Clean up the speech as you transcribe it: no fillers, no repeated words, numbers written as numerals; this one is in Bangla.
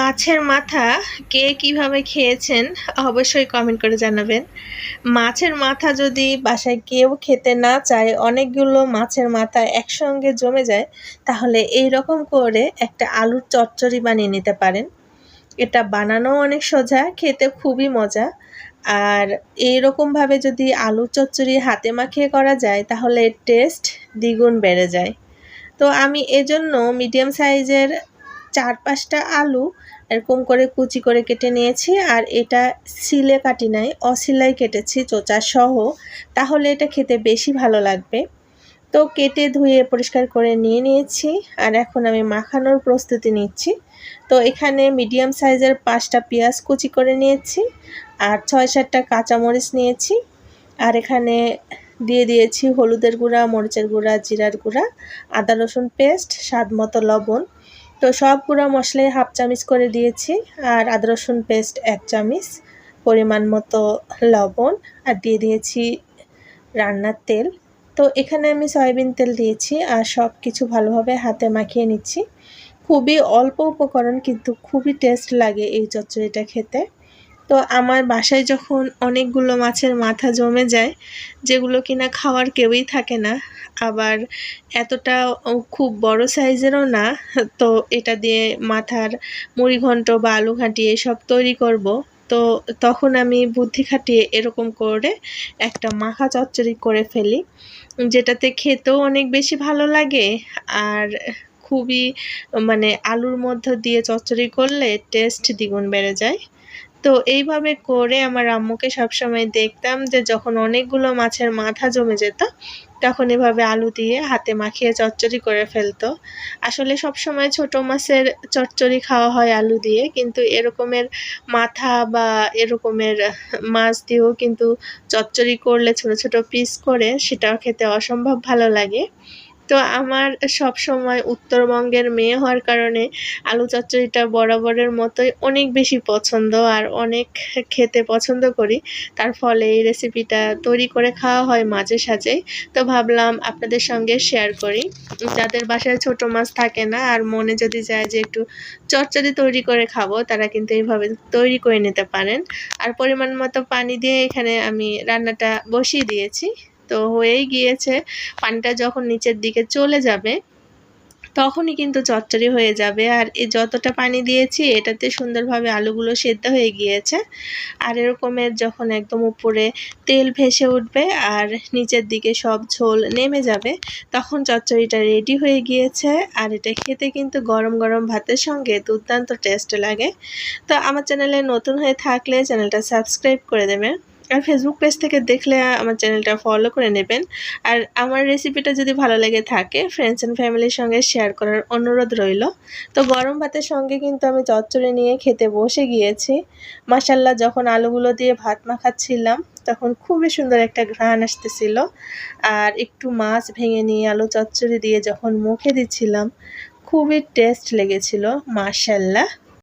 মাছের মাথা কে কিভাবে খেয়েছেন অবশ্যই কমেন্ট করে জানাবেন। মাছের মাথা যদি বাসায় কেউ খেতে না চায়, অনেকগুলো মাছের মাথা একসঙ্গে জমে যায়, তাহলে এইরকম করে একটা আলুর চচ্চড়ি বানিয়ে নিতে পারেন। এটা বানানোও অনেক সোজা, খেতে খুবই মজা। আর এইরকমভাবে যদি আলুর চচ্চড়ি হাতে মাখিয়ে করা যায়, তাহলে এর টেস্ট দ্বিগুণ বেড়ে যায়। তো আমি এজন্য মিডিয়াম সাইজের ৪-৫টা আলু এরকম করে কুচি করে কেটে নিয়েছি। আর এটা সিলে কাটি নাই, অছিলাই কেটেছি চোচা সহ, তাহলে এটা খেতে বেশি ভালো লাগবে। তো কেটে ধুয়ে পরিষ্কার করে নিয়ে নিয়েছি। আর এখন আমি মাখানোর প্রস্তুতি নিচ্ছি। তো এখানে মিডিয়াম সাইজের ৫টা পেঁয়াজ কুচি করে নিয়েছি আর ৬-৭টা কাঁচামরিচ নিয়েছি। আর এখানে দিয়ে দিয়েছি হলুদের গুঁড়া, মরিচের গুঁড়া, জিরার গুঁড়া, আদা রসুন পেস্ট, স্বাদ মতো লবণ। তো সব গুঁড়া মশলাই 1/2 চামচ করে দিয়েছি। আর আদা রসুন পেস্ট 1 চামচ, পরিমাণ মতো লবণ, আর দিয়ে দিয়েছি রান্নার তেল। তো এখানে আমি সয়াবিন তেল দিয়েছি আর সব কিছু ভালোভাবে হাতে মাখিয়ে নিচ্ছি। খুবই অল্প উপকরণ, কিন্তু খুবই টেস্ট লাগে এই চচ্চড়িটা খেতে। তো আমার বাসায় যখন অনেকগুলো মাছের মাথা জমে যায়, যেগুলো কিনা খাওয়ার কেউই থাকে না, আবার এতটা খুব বড় সাইজেরও না, তো এটা দিয়ে মাথার মুড়িঘণ্ট বা আলু ঘাঁটি এসব তৈরি করব। তো তখন আমি বুদ্ধি খাটিয়ে এরকম করে একটা মাখা চচ্চড়ি করে ফেলি, যেটাতে খেতেও অনেক বেশি ভালো লাগে। আর খুবই আলুর মধ্য দিয়ে চচ্চড়ি করলে টেস্ট দ্বিগুণ বেড়ে যায়। তো এইভাবে করে আমার আম্মুকে সবসময় দেখতাম যে যখন অনেকগুলো মাছের মাথা জমে যেত, তখন এভাবে আলু দিয়ে হাতে মাখিয়ে চচ্চড়ি করে ফেলতো। আসলে সবসময় ছোট মাছের চচ্চড়ি খাওয়া হয় আলু দিয়ে, কিন্তু এরকমের মাথা বা এরকমের মাছ দিয়েও কিন্তু চচ্চড়ি করলে ছোট ছোট পিস করে, সেটাও খেতে অসম্ভব ভালো লাগে। তো আমার সবসময় উত্তরবঙ্গের মেয়ে হওয়ার কারণে আলু চচ্চড়িটা বরাবরের মতোই অনেক বেশি পছন্দ আর অনেক খেতে পছন্দ করি। তার ফলে এই রেসিপিটা তৈরি করে খাওয়া হয় মাঝে সাঝেই। তো ভাবলাম আপনাদের সঙ্গে শেয়ার করি। যাদের বাসায় ছোট মাছ থাকে না আর মনে যদি যায় যে একটু চচ্চড়ি তৈরি করে খাবো, তারা কিন্তু এইভাবে তৈরি করে নিতে পারেন। আর পরিমাণ মতো পানি দিয়ে এখানে আমি রান্নাটা বসিয়ে দিয়েছি। তো হয়েই গিয়েছে। পানিটা যখন নিচের দিকে চলে যাবে, তখনই কিন্তু চচ্চড়ি হয়ে যাবে। আর যতটা পানি দিয়েছি এটাতে সুন্দরভাবে আলুগুলো সেদ্ধ হয়ে গিয়েছে। আর এরকমের যখন একদম উপরে তেল ভেসে উঠবে আর নিচের দিকে সব ঝোল নেমে যাবে, তখন চচ্চড়িটা রেডি হয়ে গিয়েছে। আর এটা খেতে কিন্তু গরম গরম ভাতের সঙ্গে দুর্দান্ত টেস্ট লাগে। তো আমার চ্যানেলে নতুন হয়ে থাকলে চ্যানেলটা সাবস্ক্রাইব করে দেবেন। আর ফেসবুক পেজ থেকে দেখলে আমার চ্যানেলটা ফলো করে নেবেন। আর আমার রেসিপিটা যদি ভালো লেগে থাকে, ফ্রেন্ডস অ্যান্ড ফ্যামিলির সঙ্গে শেয়ার করার অনুরোধ রইল। তো গরম ভাতের সঙ্গে কিন্তু আমি চচ্চড়ি নিয়ে খেতে বসে গিয়েছি। মাশাআল্লাহ, যখন আলুগুলো দিয়ে ভাত মাখাচ্ছিলাম, তখন খুবই সুন্দর একটা ঘ্রাণ আসতেছিল। আর একটু মাছ ভেঙে নিয়ে আলু চচ্চড়ি দিয়ে যখন মুখে দিচ্ছিলাম, খুবই টেস্ট লেগেছিল মাশাআল্লাহ।